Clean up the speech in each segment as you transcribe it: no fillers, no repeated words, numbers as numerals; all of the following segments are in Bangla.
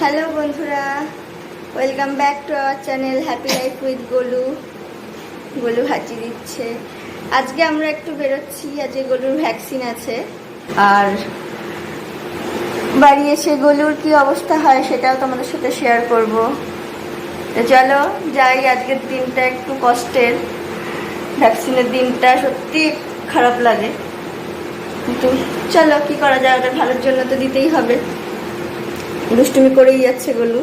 হ্যালো বন্ধুরা, welcome back to our channel happy life with Golu. Golu হাঁচি দিচ্ছে। আজকে আমরা একটু বেরোচ্ছি, আজকে গোলুর ভ্যাকসিন আছে। আর বাড়ি এসে গোলুর কি অবস্থা হয় সেটাও তোমাদের সাথে শেয়ার করব। তো চলো যাই। আজকের দিনটা একটু কষ্টের, ভ্যাকসিনের দিনটা সত্যি খারাপ লাগে, কিন্তু চলো কি করা যায়, ওটা ভালোর জন্য তো দিতেই হবে। দুষ্টুমি করেই যাচ্ছে গোলু।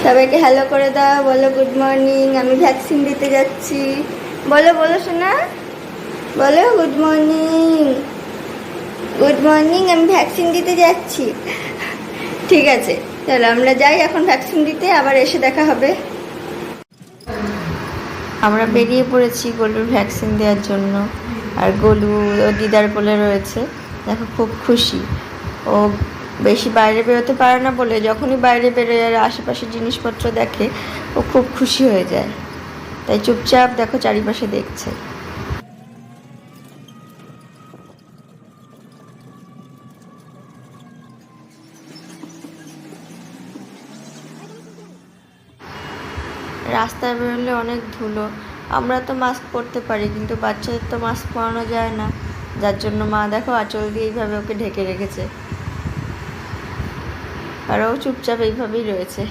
সবাইকে হ্যালো করে দাও, বলো গুড মর্নিং, আমি ভ্যাকসিন দিতে যাচ্ছি। বলো বলো শোনা, বলো গুড মর্নিং। গুড মর্নিং, আমি ভ্যাকসিন দিতে যাচ্ছি। ঠিক আছে, চলো আমরা যাই এখন ভ্যাকসিন দিতে, আবার এসে দেখা হবে। আমরা বেরিয়ে পড়েছি গোলুর ভ্যাকসিন দেওয়ার জন্য। আর গোলু ও দিদার কোলে রয়েছে, দেখো খুব খুশি। ও বেশি বাইরে বেরোতে পারে না বলে যখনই বাইরে বেরোয় আর আশেপাশে জিনিসপত্র দেখে ও খুব খুশি হয়ে যায়, তাই চুপচাপ দেখো চারিপাশে দেখছে। রাস্তায় বেরোলে অনেক ধুলো। আমরা তো মাস্ক পরতে পারি, কিন্তু বাচ্চাদের তো মাস্ক পরানো যায় না, যার জন্য মা দেখো আঁচল দিয়ে এইভাবে ওকে ঢেকে রেখেছে। আর ও চুপচাপ এইভাবেই রয়েছে।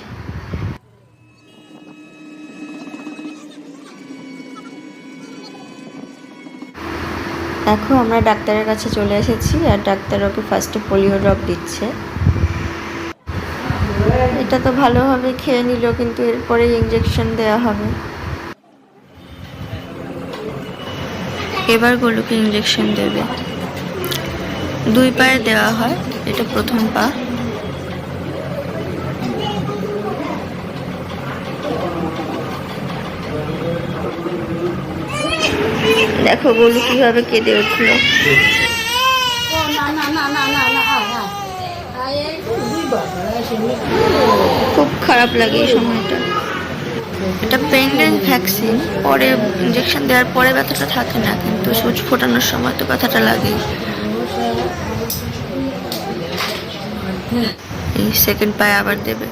দেখো আমরা ডাক্তারের কাছে চলে এসেছি, আর ডাক্তার ওকে ফার্স্টে পোলিও ড্রপ দিচ্ছে। এটা তো ভালোভাবে খেয়ে নিল, কিন্তু এরপরে ইঞ্জেকশন দেওয়া হবে। এবার গোলুকে ইঞ্জেকশন দেবে। 2 পায়ে দেওয়া হয়, এটা প্রথম পা। দেখো গোলু কিভাবে কেঁদে উঠলো। খুব খারাপ লাগে এই সময়টা। এটা পেইনলেস ভ্যাকসিন, পরে ইঞ্জেকশন দেওয়ার পরে ব্যথাটা থাকে না, কিন্তু সুচ ফোটানোর সময় তো ব্যথাটা লাগে। এই সেকেন্ড পায়ে আবার দেবে।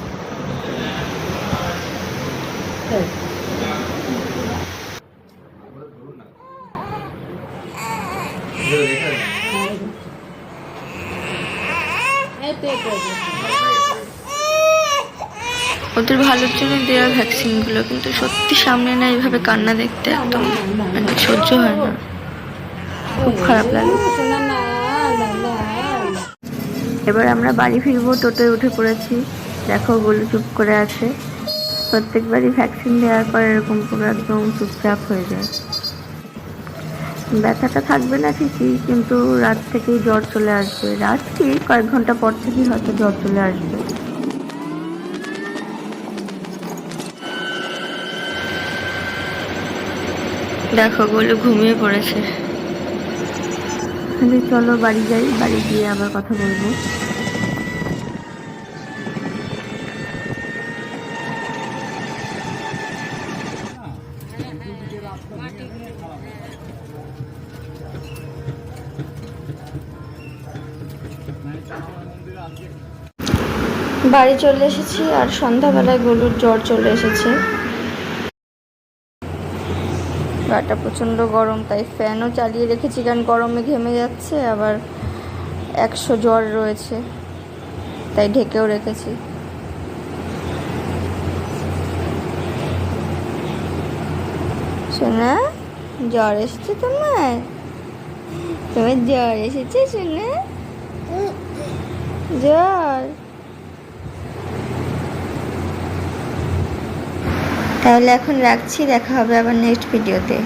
ওদের ভালোর জন্য দেওয়া ভ্যাকসিনগুলো, কিন্তু সত্যি সামনে না এইভাবে কান্না দেখতে একদম মানে সহ্য হয় না, খুব খারাপ লাগে। এবার আমরা বাড়ি ফিরবো, টোটোয় উঠে পড়েছি। দেখো গোলু চুপ করে আছে। প্রত্যেকবারই ভ্যাকসিন দেওয়ার পর এরকম পুরো একদম চুপচাপ হয়ে যায়। ব্যথাটা থাকবে না ঠিকই, কিন্তু রাত থেকেই জ্বর চলে আসবে। রাত কি কয়েক ঘন্টা পর থেকেই হয়তো জ্বর চলে আসবে। দেখো গোলু ঘুমিয়ে পড়েছে। চলো বাড়ি যাই, বাড়ি গিয়ে আবার কথা বলবো। বাড়ি চলে এসেছি, আর সন্ধ্যাবেলায় গোলুর জ্বর চলে এসেছে। গাটা প্রচণ্ড গরম, তাই ফ্যানও চালিয়ে রেখেছি, কারণ গরমে ঘেমে যাচ্ছে। আবার 100 জ্বর রয়েছে, তাই ঢেকেও রেখেছি। সোনা, জ্বর এসেছে তোমার? তোমার জ্বর এসেছে সোনা? জ্বর? তাহলে এখন রাখছি, দেখা হবে আবার নেক্সট ভিডিওতে।